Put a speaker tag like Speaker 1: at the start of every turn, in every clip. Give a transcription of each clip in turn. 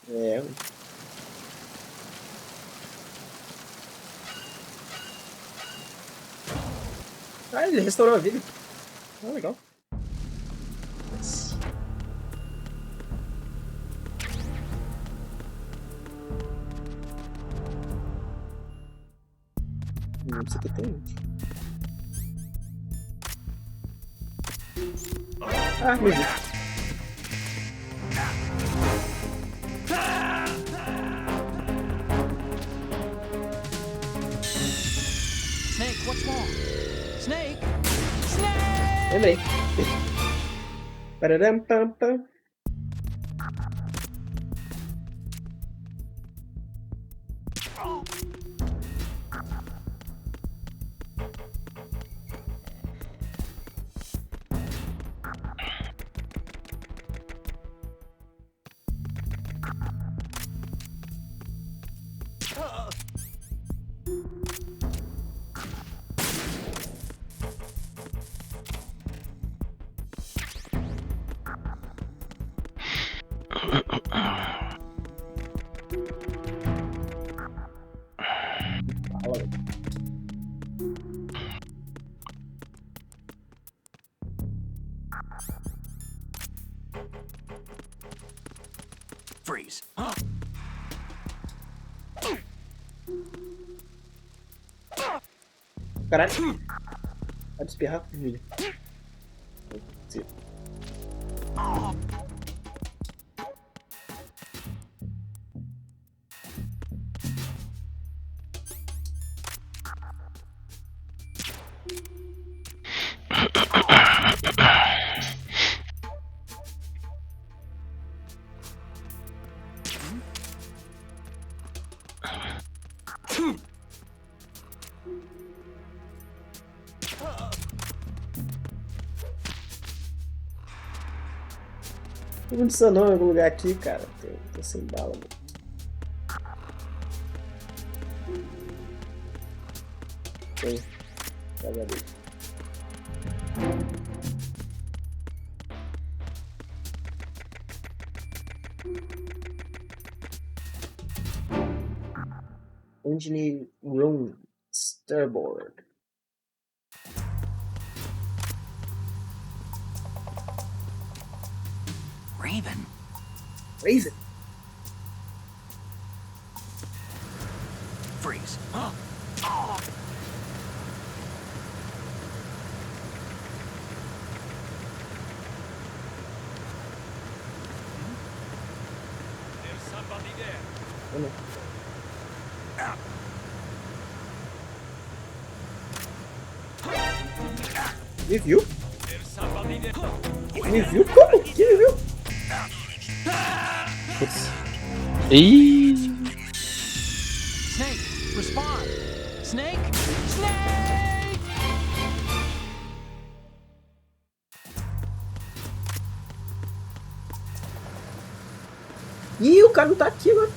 Speaker 1: É. Ah, ele restaurou a vida. Ah, legal. Yes. Isso aqui tem. Ah, me vi.
Speaker 2: Snake, what's wrong? Snake! Snake!
Speaker 1: Lembrei. Pararam, pam, pam. Fala, velho.
Speaker 2: Freeze.
Speaker 1: Caralho. Pode espirrar, filho. Sim. Tem munição em algum lugar aqui, cara. Tô sem bala, mano. Tem. Pega dele. Engine room starboard.
Speaker 2: Raven.
Speaker 1: Raven.
Speaker 2: Freeze.
Speaker 3: There's somebody there.
Speaker 1: Oh, não. Me viu?
Speaker 3: There's somebody there.
Speaker 1: Me viu? Como? Que me viu?
Speaker 4: Putz. Ih!
Speaker 2: Snake, respond. Snake! Snake!
Speaker 1: Ih, o cara não tá aqui agora.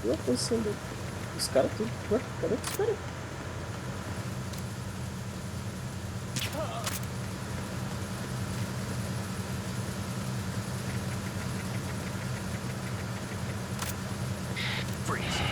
Speaker 1: Viu a posição dos caras tudo? Ué, cadê os caras?
Speaker 2: Freeze.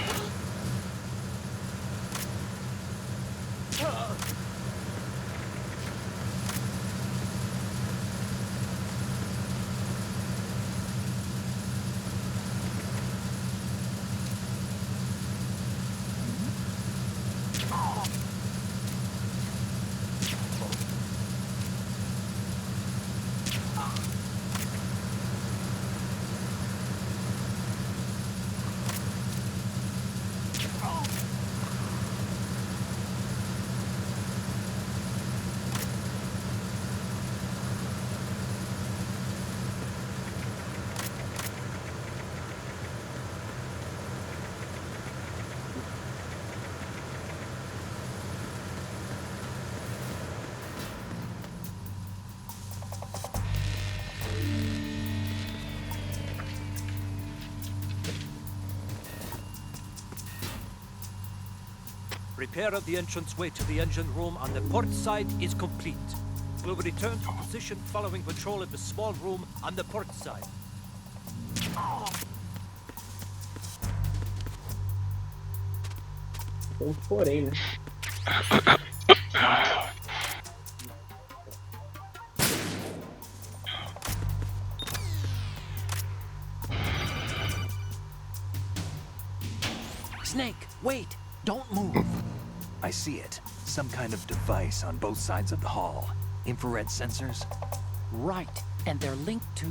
Speaker 3: Repair of the entranceway to the engine room on the port side is complete. We'll return to position following patrol at the small room on the port side.
Speaker 1: Tem um porém, né?
Speaker 2: Snake, wait! Don't move!
Speaker 5: I see it. Some kind of device on both sides of the hall. Infrared sensors?
Speaker 2: Right, and they're linked to...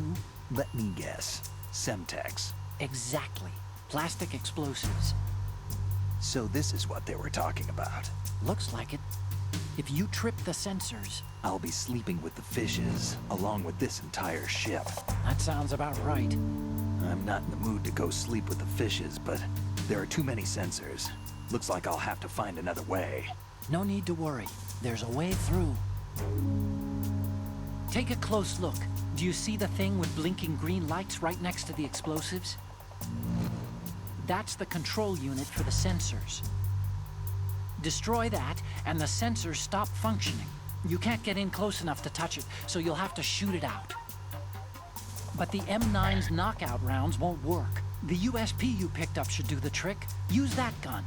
Speaker 5: Let me guess. Semtex.
Speaker 2: Exactly. Plastic explosives.
Speaker 5: So this is what they were talking about.
Speaker 2: Looks like it. If you trip the sensors...
Speaker 5: I'll be sleeping with the fishes, along with this entire ship.
Speaker 2: That sounds about right.
Speaker 5: I'm not in the mood to go sleep with the fishes, but there are too many sensors. Looks like I'll have to find another way.
Speaker 2: No need to worry. There's a way through. Take a close look. Do you see the thing with blinking green lights right next to the explosives? That's the control unit for the sensors. Destroy that, and the sensors stop functioning. You can't get in close enough to touch it, so you'll have to shoot it out. But the M9's knockout rounds won't work. The USP you picked up should do the trick. Use that gun.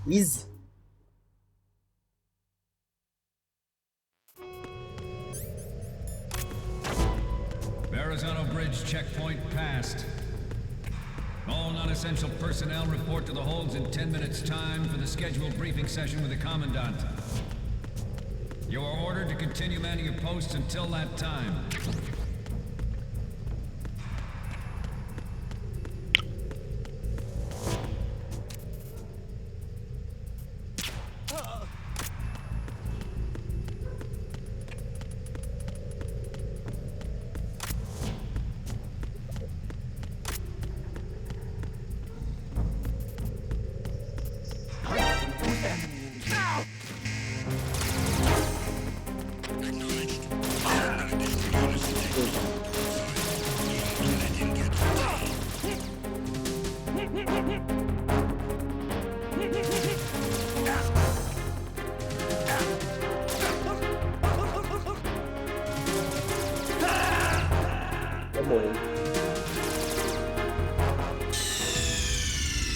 Speaker 1: Easy.
Speaker 6: Verrazano Bridge checkpoint passed. All non-essential personnel report to the holds in 10 minutes' time for the scheduled briefing session with the Commandant. You are ordered to continue manning your posts until that time.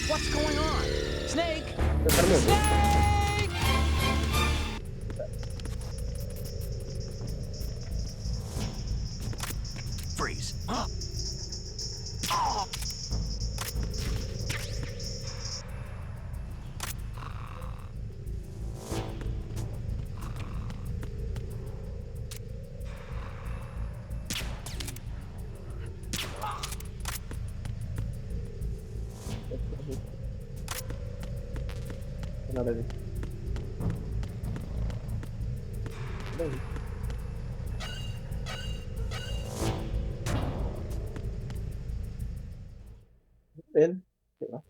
Speaker 2: What's going on? Snake!
Speaker 1: Eu quero morrer.
Speaker 2: Snake!
Speaker 5: Freeze.
Speaker 1: Nada a ver. Nada a ver. Vendo? Sei lá.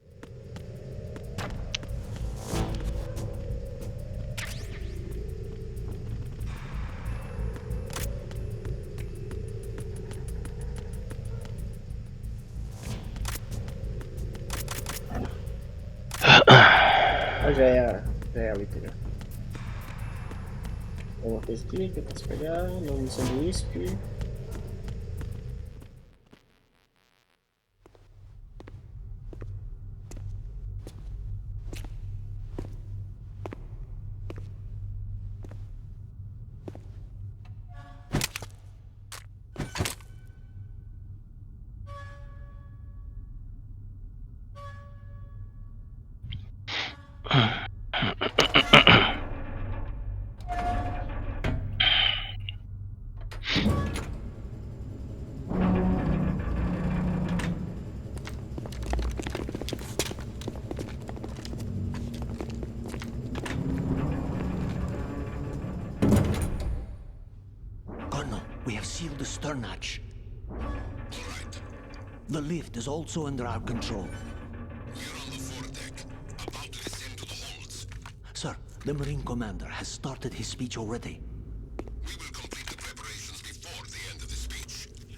Speaker 1: Ah, já é a letra. Alguma coisa aqui que eu posso pegar, nome do sanduíche.
Speaker 7: seal the stern hatch. The lift is also under our control. Sir, the Marine Commander has started his speech already.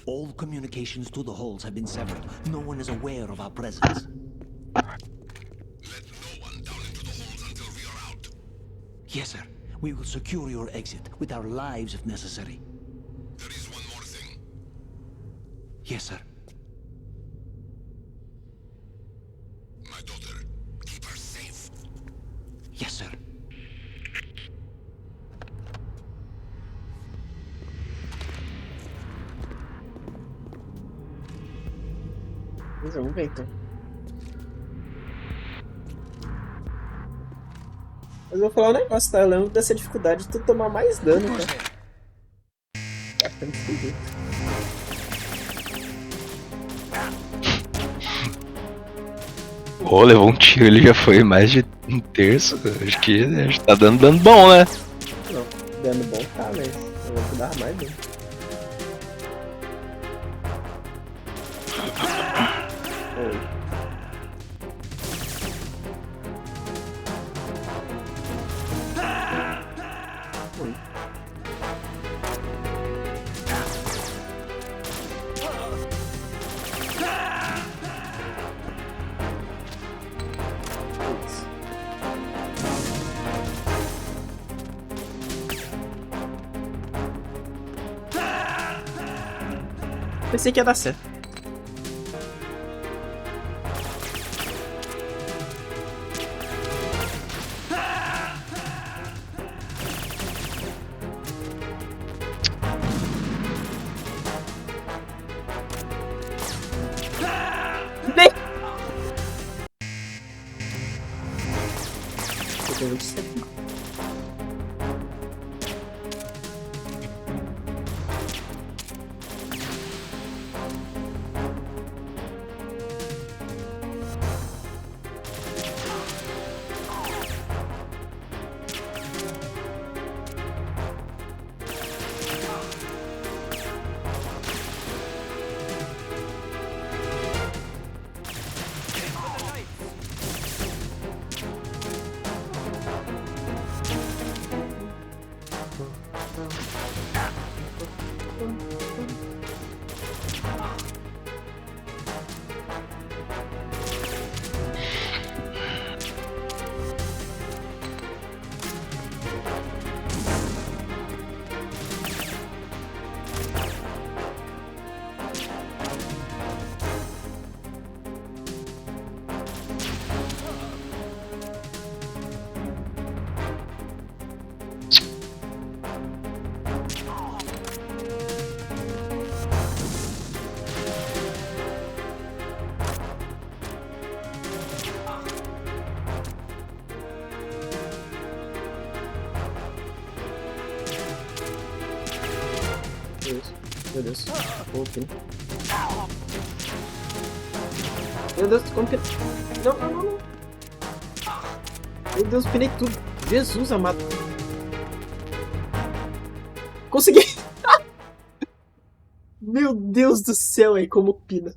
Speaker 7: All communications to the halls have been severed. No one is aware of our presence. Yes, sir. We will secure your exit with our lives if necessary.
Speaker 8: There is one more thing.
Speaker 7: Yes, sir.
Speaker 8: My daughter, keep her safe.
Speaker 7: Yes, sir.
Speaker 1: Vamos ver então. Mas eu vou falar um negócio, tá? Eu lembro dessa dificuldade de tu tomar mais dano, cara. Tá ficando esquisito.
Speaker 4: Pô, levou um tiro, ele já foi mais de um terço. Acho que tá dando dano bom, né?
Speaker 1: Não, dano bom tá, mas eu vou te dar mais dano. Oi. Pensei que ia dar certo. Meu Deus. Voltei. Meu Deus, como que... Não, não, não, não. Meu Deus, pinei tudo. Jesus amado. Consegui! Meu Deus do céu, aí como pina.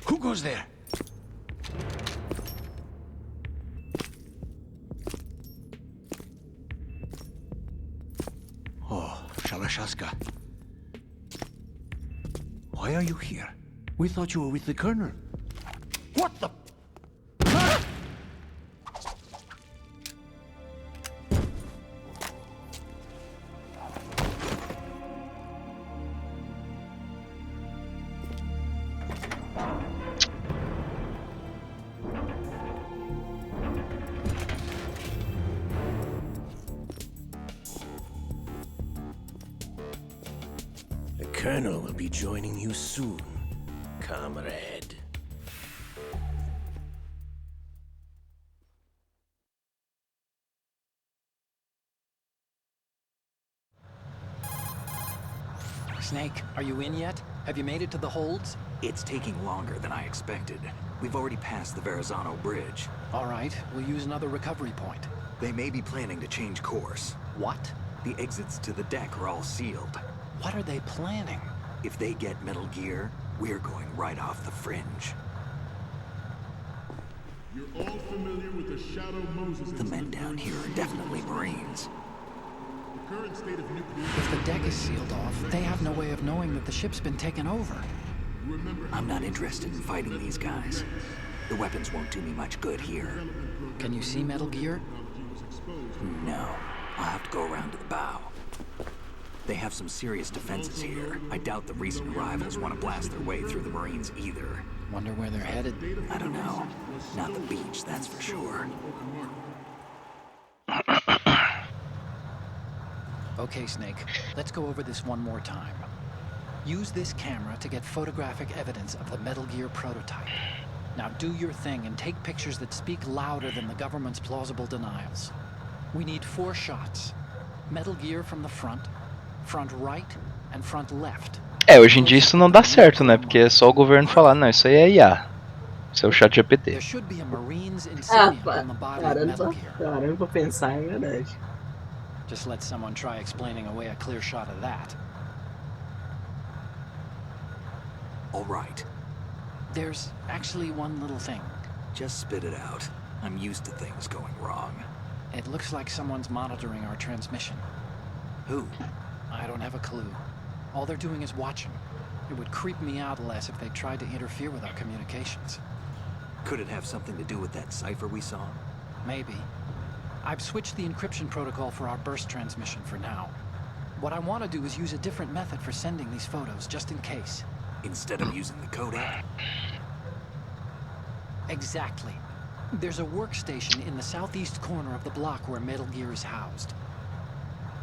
Speaker 7: Who goes there? Oh, Shalashaska. Why are you here? We thought you were with the Colonel. What the... Colonel will be joining you soon, comrade.
Speaker 2: Snake, are you in yet? Have you made it to the holds?
Speaker 5: It's taking longer than I expected. We've already passed the Verrazano Bridge.
Speaker 2: All right, we'll use another recovery point.
Speaker 5: They may be planning to change course.
Speaker 2: What?
Speaker 5: The exits to the deck are all sealed.
Speaker 2: What are they planning?
Speaker 5: If they get Metal Gear, we're going right off the fringe.
Speaker 9: You're all familiar with the Shadow Moses.
Speaker 5: The men down here are definitely Marines.
Speaker 9: The current state of nuclear...
Speaker 2: If the deck is sealed off, they have no way of knowing that the ship's been taken over.
Speaker 5: I'm not interested in fighting these guys. The weapons won't do me much good here.
Speaker 2: Can you see Metal Gear?
Speaker 5: No. I'll have to go around to the bow. They have some serious defenses here. I doubt the recent arrivals want to blast their way through the Marines either.
Speaker 2: Wonder where they're headed.
Speaker 5: I don't know. Not the beach, that's for sure.
Speaker 2: Okay, Snake. Let's go over this one more time. Use this camera to get photographic evidence of the Metal Gear prototype. Now do your thing and take pictures that speak louder than the government's plausible denials. We need 4 shots. Metal Gear from the front right, and front left.
Speaker 4: Hoje em dia isso não dá certo, né? Porque é só o governo falar, não, isso aí é IA. Isso é o chat GPT.
Speaker 2: There should be a Marine's insignia on the body of Metal Gear.
Speaker 1: Caramba, pra pensar, é verdade.
Speaker 2: Just let someone try explaining away a clear shot of that.
Speaker 5: All right.
Speaker 2: There's actually one little thing.
Speaker 5: Just spit it out. I'm used to things going wrong.
Speaker 2: It looks like someone's monitoring our transmission.
Speaker 5: Who?
Speaker 2: I don't have a clue. All they're doing is watching. It would creep me out less if they tried to interfere with our communications.
Speaker 5: Could it have something to do with that cipher we saw?
Speaker 2: Maybe. I've switched the encryption protocol for our burst transmission for now. What I want to do is use a different method for sending these photos, just in case.
Speaker 5: Instead of using the codec?
Speaker 2: Exactly. There's a workstation in the southeast corner of the block where Metal Gear is housed.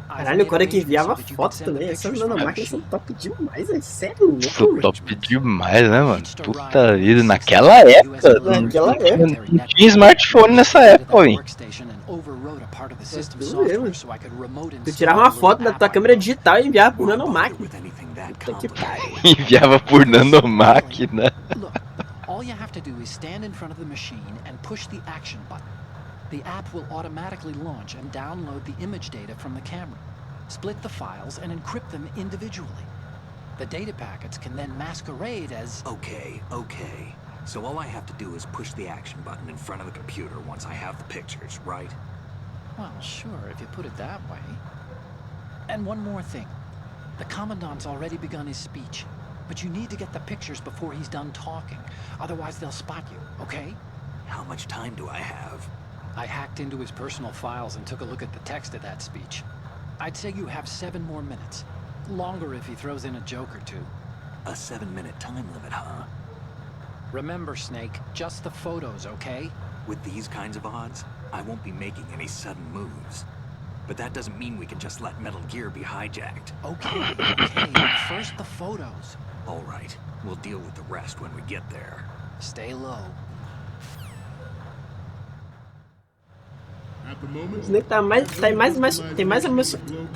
Speaker 1: Caralho, o cara que enviava foto também. Essas nanomáquinas são top demais, é sério
Speaker 4: Isso
Speaker 1: louco.
Speaker 4: top demais, né, mano? Puta vida, naquela época.
Speaker 1: Naquela época.
Speaker 4: Não tinha smartphone nessa época, hein?
Speaker 1: Tu tirava uma foto da tua câmera digital e enviava por nanomáquina. Puta que pariu.
Speaker 4: Enviava por nanomáquina.
Speaker 2: Look, all you have to do is stand in front of the machine and push the action button. The app will automatically launch and download the image data from the camera, split the files, and encrypt them individually. The data packets can then masquerade as...
Speaker 5: Okay. So all I have to do is push the action button in front of the computer once I have the pictures, right?
Speaker 2: Well, sure, if you put it that way. And one more thing. The Commandant's already begun his speech, but you need to get the pictures before he's done talking. Otherwise, they'll spot you, okay?
Speaker 5: How much time do I have?
Speaker 2: I hacked into his personal files and took a look at the text of that speech. I'd say you have 7 more minutes. Longer if he throws in a joke or two.
Speaker 5: A 7-minute time limit, huh?
Speaker 2: Remember, Snake, just the photos, okay?
Speaker 5: With these kinds of odds, I won't be making any sudden moves. But that doesn't mean we can just let Metal Gear be hijacked.
Speaker 2: Okay, but first the photos.
Speaker 5: All right, we'll deal with the rest when we get there.
Speaker 2: Stay low.
Speaker 1: O Snake tá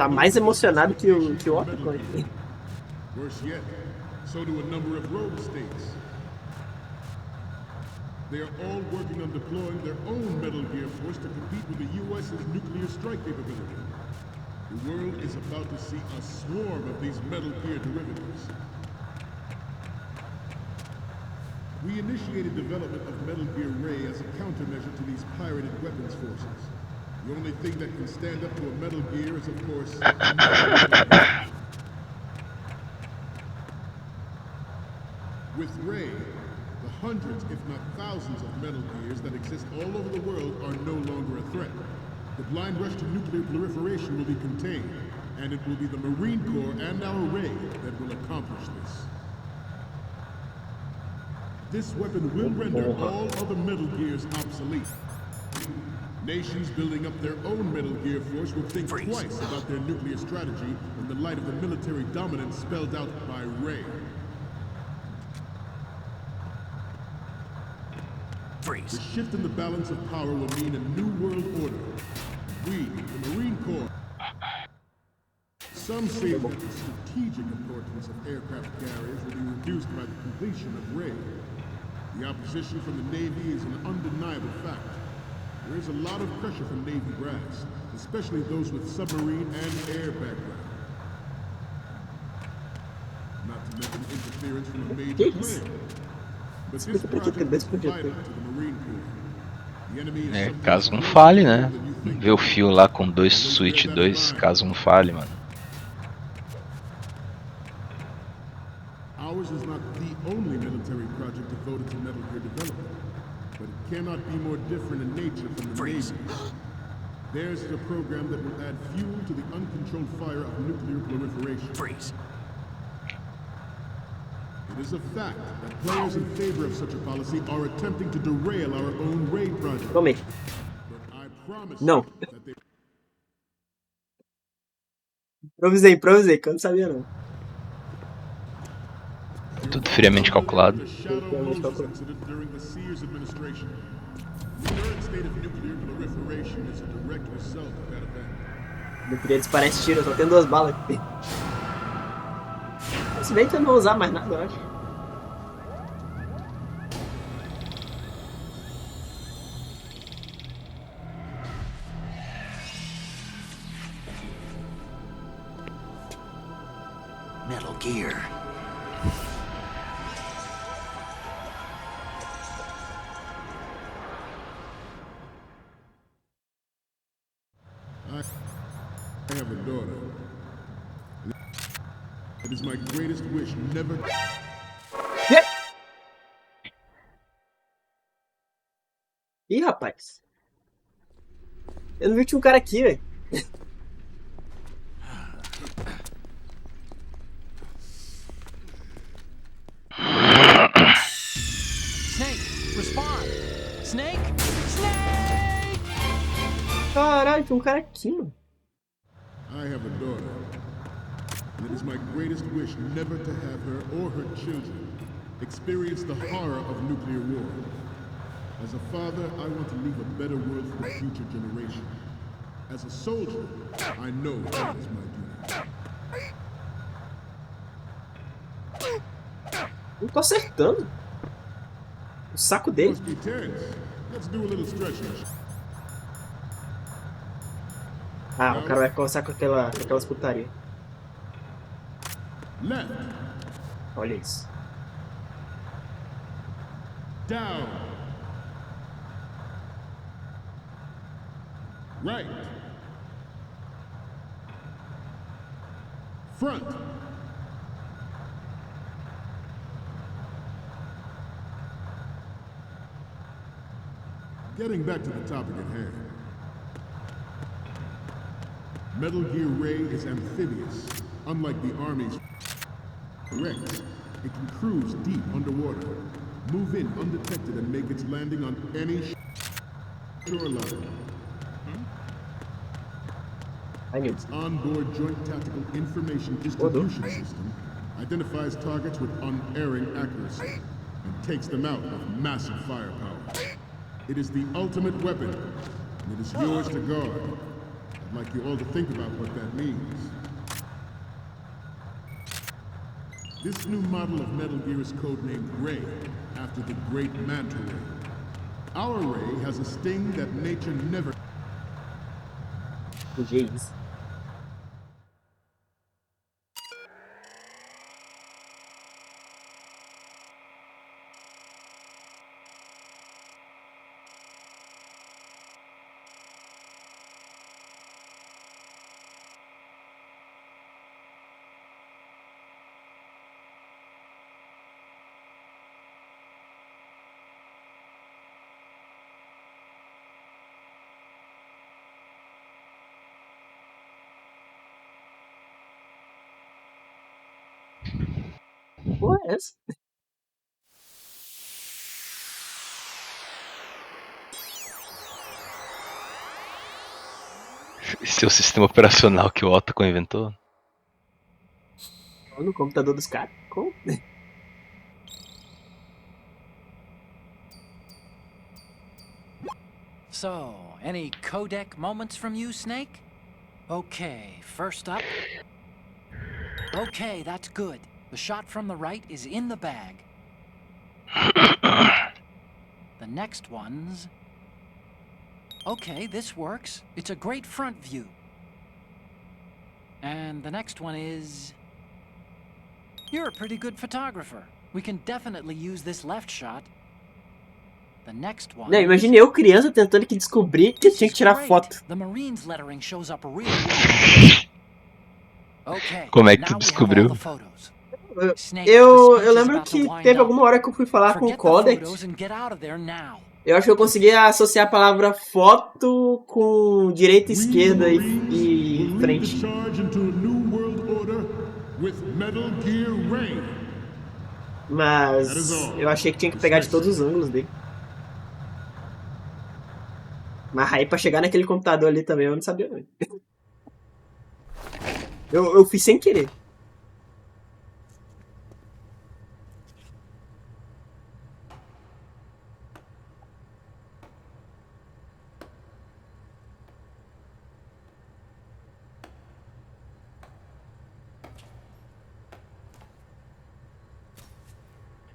Speaker 1: mais emocionado que o Otacon.
Speaker 9: Worse yet, so do a number of rogue states. They are all working on deploying their own Metal Gear force to compete with the U.S.'s nuclear strike capability. The world is about to see a swarm of these Metal Gear derivatives. We initiated development of Metal Gear Ray as a countermeasure to these pirated weapons forces. The only thing that can stand up to a Metal Gear is, of course, with Ray, the hundreds, if not thousands, of Metal Gears that exist all over the world are no longer a threat. The blind rush to nuclear proliferation will be contained, and it will be the Marine Corps and our Ray that will accomplish this. This weapon will render all other Metal Gears obsolete. Nations building up their own Metal Gear force will think twice about their nuclear strategy in the light of the military dominance spelled out by Ray.
Speaker 5: Freeze.
Speaker 9: The shift in the balance of power will mean a new world order. We, the Marine Corps, some say that the strategic importance of aircraft carriers will be reduced by the completion of Ray. The opposition from the Navy is an undeniable fact. There is a lot of pressure from Navy brass, especially those with submarine and air background. Not to mention interference from a major player. But this project is vital to the Marine Corps. The enemy is something
Speaker 4: Caso não
Speaker 9: more
Speaker 4: falhe, né?
Speaker 9: powerful than you think.
Speaker 4: Ver o fio lá com dois Switch 2, caso não falhe, mano.
Speaker 9: Ours is not the only military project devoted to Metal Gear development, but it cannot be more different in nature from the Navy. Theirs is a program that will add fuel to the uncontrolled fire of nuclear proliferation.
Speaker 5: Freeze.
Speaker 9: It is a fact that players in favor of such a policy are attempting to derail our own Ray project.
Speaker 1: Tome.
Speaker 9: But I promise
Speaker 1: Não.
Speaker 9: you that they...
Speaker 1: Improvisei, que eu não sabia não.
Speaker 4: Tudo friamente calculado.
Speaker 9: The Shadow Moses incident during the Sears administration. The current state of nuclear proliferation is a direct result of that event.
Speaker 1: Não queria disparar esse tiro, eu só tenho 2 balas aqui. Se bem que eu não vou usar mais nada, eu acho.
Speaker 5: Metal Gear.
Speaker 9: I have a daughter. It is my greatest wish never...
Speaker 1: Ih, rapaz. Eu não vi que tinha um cara aqui, velho.
Speaker 2: Snake, respond! Snake? Snake!
Speaker 1: Caralho, tinha um cara aqui, mano.
Speaker 9: I have a daughter. And it is my greatest wish never to have her or her children experience the horror of nuclear war. As a father, I want to leave a better world for the future generation. As a soldier, I know that is my duty.
Speaker 1: Não tô acertando. O saco dele.
Speaker 9: Must be tense. Let's do a little stretching.
Speaker 1: Ah, o cara vai começar com aquelas putaria.
Speaker 9: Left.
Speaker 1: Olha isso.
Speaker 9: Down. Right. Front. Getting back to the topic at hand. Metal Gear Ray is amphibious. Unlike the Army's Rex, it can cruise deep underwater, move in undetected and make its landing on any shoreline. Its onboard joint tactical information distribution system identifies targets with unerring accuracy and takes them out of massive firepower. It is the ultimate weapon, and it is yours to guard. I'd like you all to think about what that means. This new model of Metal Gear is codenamed Ray, after the great Manta Ray. Our Ray has a sting that nature never...
Speaker 1: Jeez. Porra é essa?
Speaker 4: Esse é o sistema operacional que o Otacon inventou?
Speaker 1: No computador dos caras? Como?
Speaker 2: So, any codec moments from you, Snake? Okay, first up. Okay, that's good. The shot from the right is in the bag. The next one's... Okay, this works. It's a great front view. And the next one is... You're a pretty good photographer. We can definitely use this left shot. The next one.
Speaker 1: Não, imaginei eu criança tentando que descobrir que tinha que tirar foto.
Speaker 2: The Marines lettering shows up real well. Okay.
Speaker 4: Como é que tu
Speaker 2: now we have all
Speaker 4: descobriu?
Speaker 2: the photos. Snake,
Speaker 1: Eu
Speaker 2: the speech is
Speaker 1: lembro
Speaker 2: about to
Speaker 1: que
Speaker 2: wind
Speaker 1: teve
Speaker 2: up.
Speaker 1: alguma hora que eu fui falar com o
Speaker 2: Forget the
Speaker 1: codec.
Speaker 2: photos and get out of there now.
Speaker 1: Eu acho que eu consegui associar a palavra foto com direita, esquerda e frente. Mas eu achei que tinha que pegar de todos os ângulos dele. Mas aí pra chegar naquele computador ali também eu não sabia não. Eu fiz sem querer.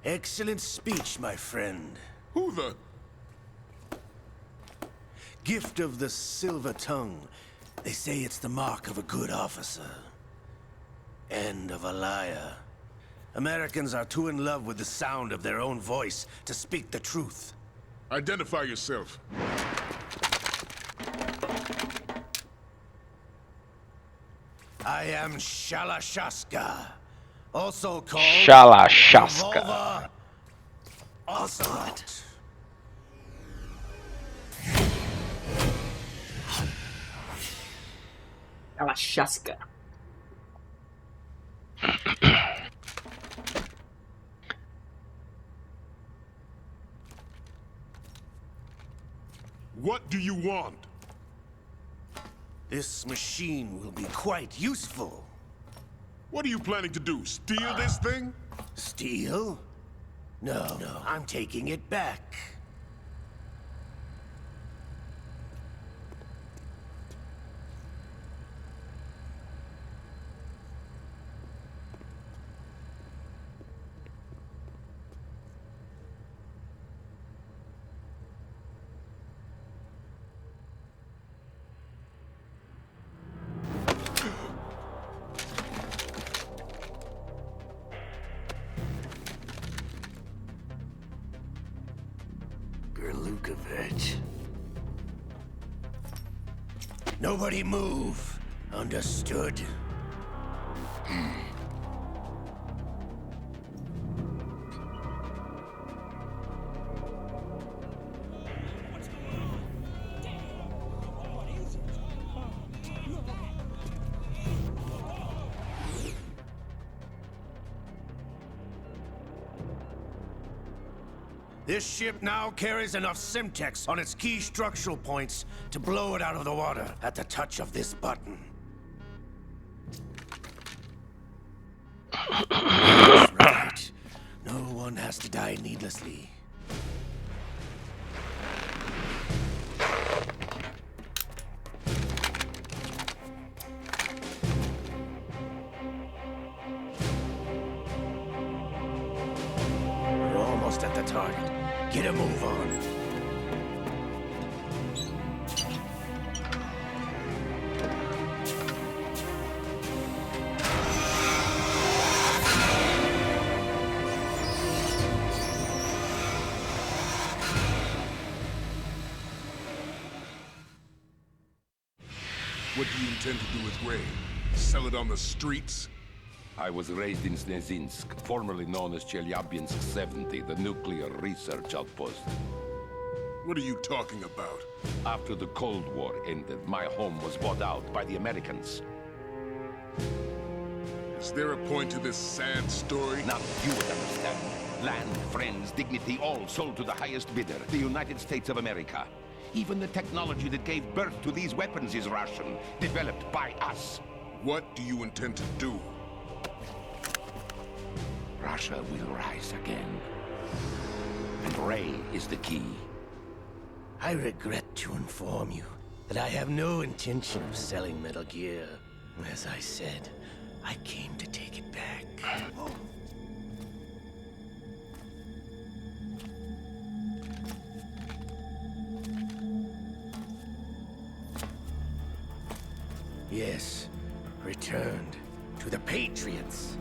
Speaker 7: Excellent speech, my friend.
Speaker 8: Who the...
Speaker 7: Gift of the silver tongue. They say it's the mark of a good officer. And of a liar. Americans are too in love with the sound of their own voice to speak the truth.
Speaker 8: Identify yourself.
Speaker 7: I am Shalashaska. Also called...
Speaker 4: Shalashaska.
Speaker 7: Revolver Ocelot.
Speaker 1: Ela chasca.
Speaker 8: What do you want?
Speaker 7: This machine will be quite useful.
Speaker 8: What are you planning to do? Steal this thing?
Speaker 7: Steal? No, I'm taking it back. Nobody move. Understood? This ship now carries enough Simtex on its key structural points to blow it out of the water at the touch of this button. That's right. No one has to die needlessly. We're almost at the target. Get a move on.
Speaker 8: What do you intend to do with Ray? Sell it on the streets?
Speaker 10: I was raised in Snezinsk, formerly known as Chelyabinsk 70, the nuclear research outpost.
Speaker 8: What are you talking about?
Speaker 10: After the Cold War ended, my home was bought out by the Americans.
Speaker 8: Is there a point to this sad story?
Speaker 10: Now you would understand. Land, friends, dignity, all sold to the highest bidder, the United States of America. Even the technology that gave birth to these weapons is Russian, developed by us.
Speaker 8: What do you intend to do?
Speaker 10: Russia will rise again. And Ray is the key.
Speaker 7: I regret to inform you that I have no intention of selling Metal Gear. As I said, I came to take it back. Yes, returned to the Patriots.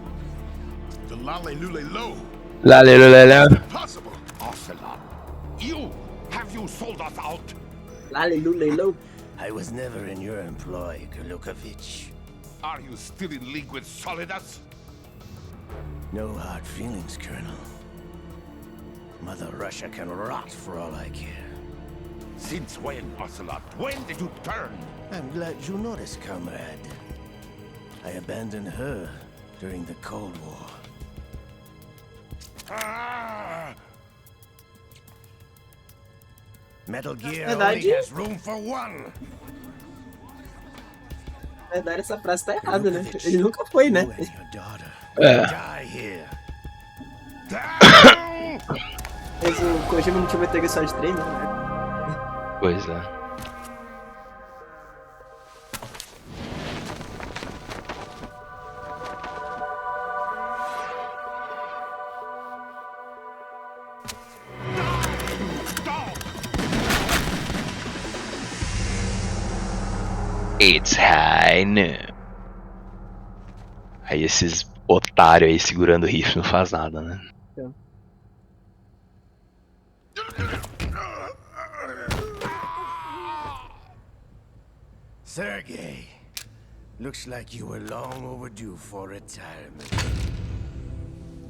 Speaker 8: The Lale Lule Lo.
Speaker 10: Impossible! Ocelot, have you sold us out?
Speaker 1: Lalelulelo.
Speaker 7: I was never in your employ, Golukovich.
Speaker 10: Are you still in league with Solidus?
Speaker 7: No hard feelings, Colonel. Mother Russia can rot for all I care.
Speaker 10: Since when, Ocelot? When did you turn?
Speaker 7: I'm glad you noticed, comrade. I abandoned her during the Cold War.
Speaker 10: Ah!
Speaker 7: Metal Gear
Speaker 1: Verdade.
Speaker 7: only has room for one.
Speaker 1: Na verdade, essa frase tá errada, né? Ele nunca foi, né?
Speaker 7: You and your daughter die here.
Speaker 1: Mas o Kojima não tinha Metal Gear Solid 3, né?
Speaker 4: Pois é. It's high noon. Aí esses otários aí segurando o rifle não faz nada, né?
Speaker 7: Sergei, looks like you were long overdue for retirement.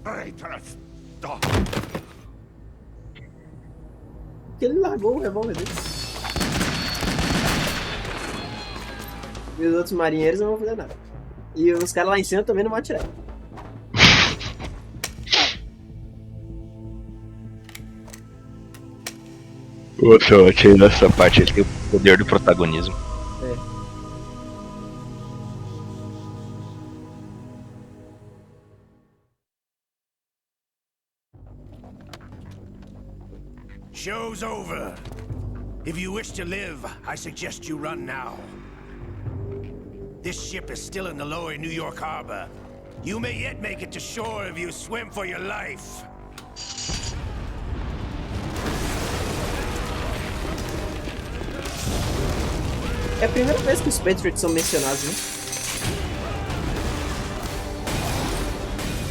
Speaker 10: Traitorous dog!
Speaker 1: Porque ele largou o revólver dele. E os outros marinheiros não vão fazer nada. E os caras lá em cima também não vão atirar.
Speaker 4: Poxa, eu achei nessa parte ele tem o poder do protagonismo.
Speaker 1: É.
Speaker 7: Show's over. If you wish to live, I suggest you run now. This ship is still in the lower New York harbor. You may yet make it to shore if you swim for your life.
Speaker 1: É a primeira vez que os Patriots são mencionados, né?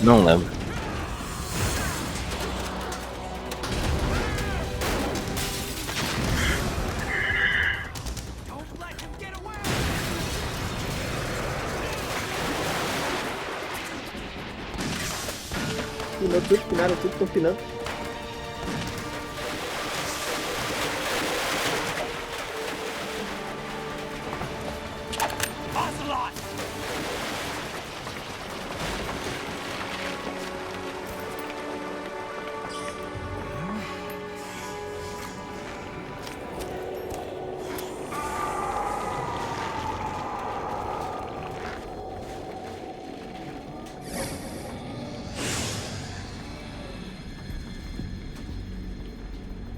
Speaker 4: Não lembro.
Speaker 1: Pinaram tudo, estão pinando.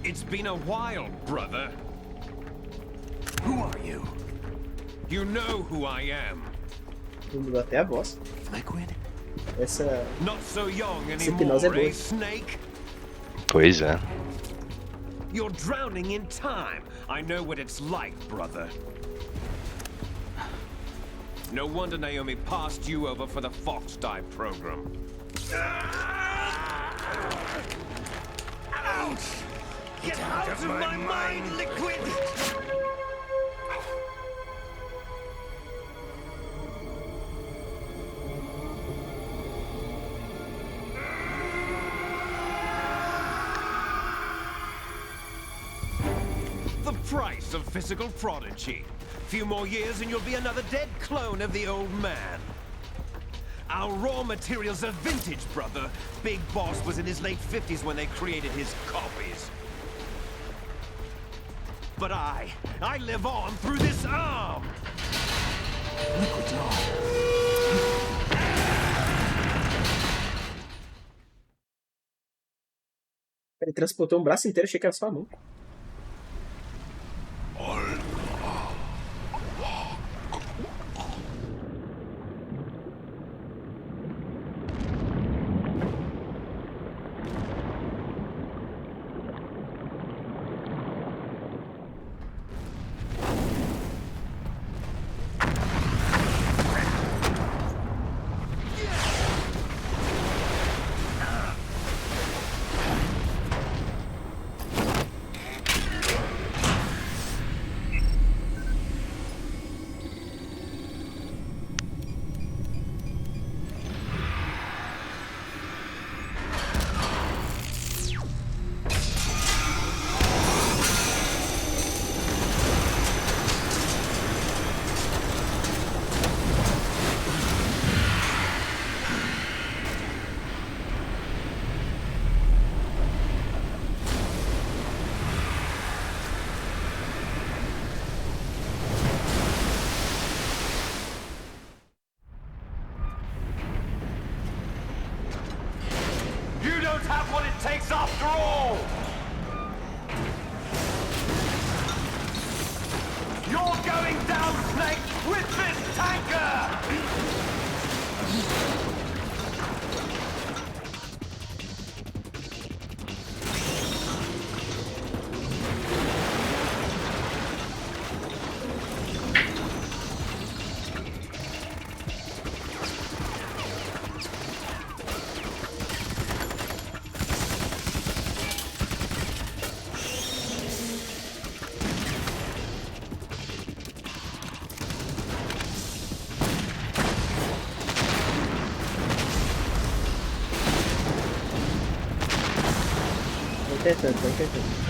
Speaker 3: It's been a while, brother.
Speaker 7: Who are you?
Speaker 3: You know who I am.
Speaker 1: Mudou até a voz.
Speaker 7: Liquid?
Speaker 1: Essa
Speaker 3: Not so young
Speaker 1: hipnose é
Speaker 3: anymore,
Speaker 1: boa.
Speaker 3: eh, Snake?
Speaker 4: Pois é.
Speaker 3: You're drowning in time. I know what it's like, brother. No wonder Naomi passed you over for the Fox Dive program.
Speaker 7: Ouch!
Speaker 3: Get out of my mind, Liquid! The price of physical prodigy. Few more years and you'll be another dead clone of the old man. Our raw materials are vintage, brother. Big Boss was in his late 50s when they created his copies. But I live on through this arm.
Speaker 5: Liquid's on.
Speaker 1: Ele transportou um braço inteiro, achei que era só a mão.
Speaker 3: You don't have what it takes after all! You're going down, Snake, with this tanker!
Speaker 1: Tô tentando.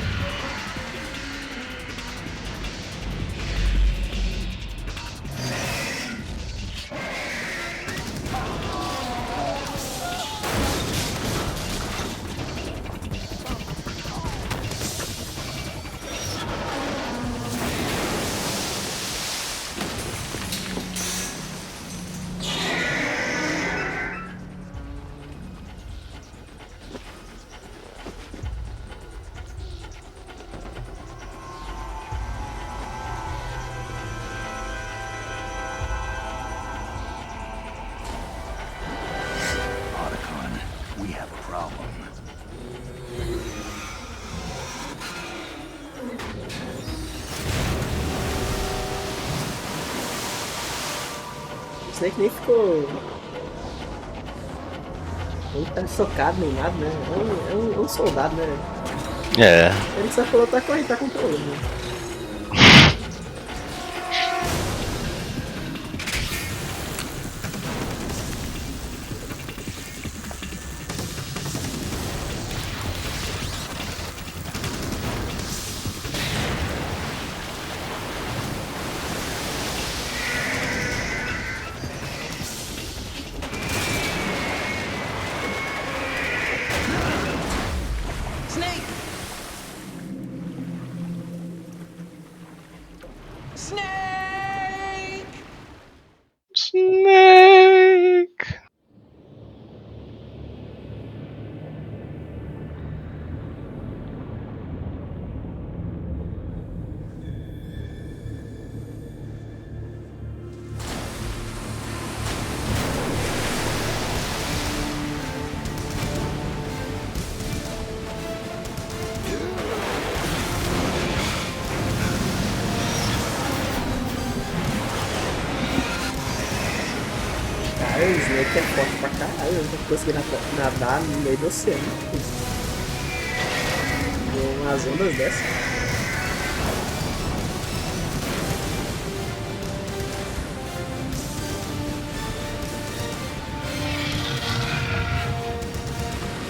Speaker 5: We have a problem.
Speaker 1: O Snake nem ficou... Nem tá chocado nem nada, né? É um soldado, né?
Speaker 4: É.
Speaker 1: Ele só falou tá correndo, tá contra ele, né?
Speaker 4: Snake!
Speaker 1: Cara, o Snake é forte pra caralho, eu não consegui nadar no meio do oceano. Com umas ondas dessas.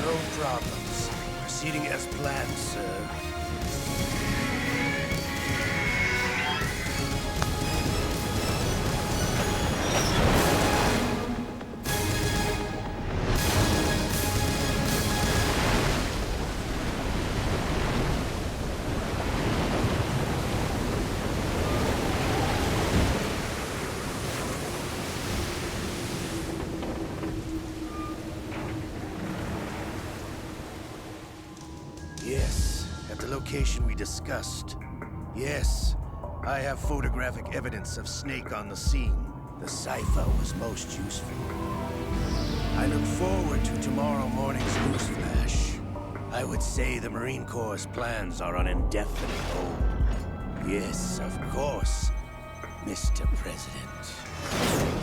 Speaker 7: No problems. Proceeding as planned, sir. at the location we discussed. Yes, I have photographic evidence of Snake on the scene. The cipher was most useful. I look forward to tomorrow morning's news flash. I would say the Marine Corps' plans are on indefinite hold. Yes, of course, Mr. President.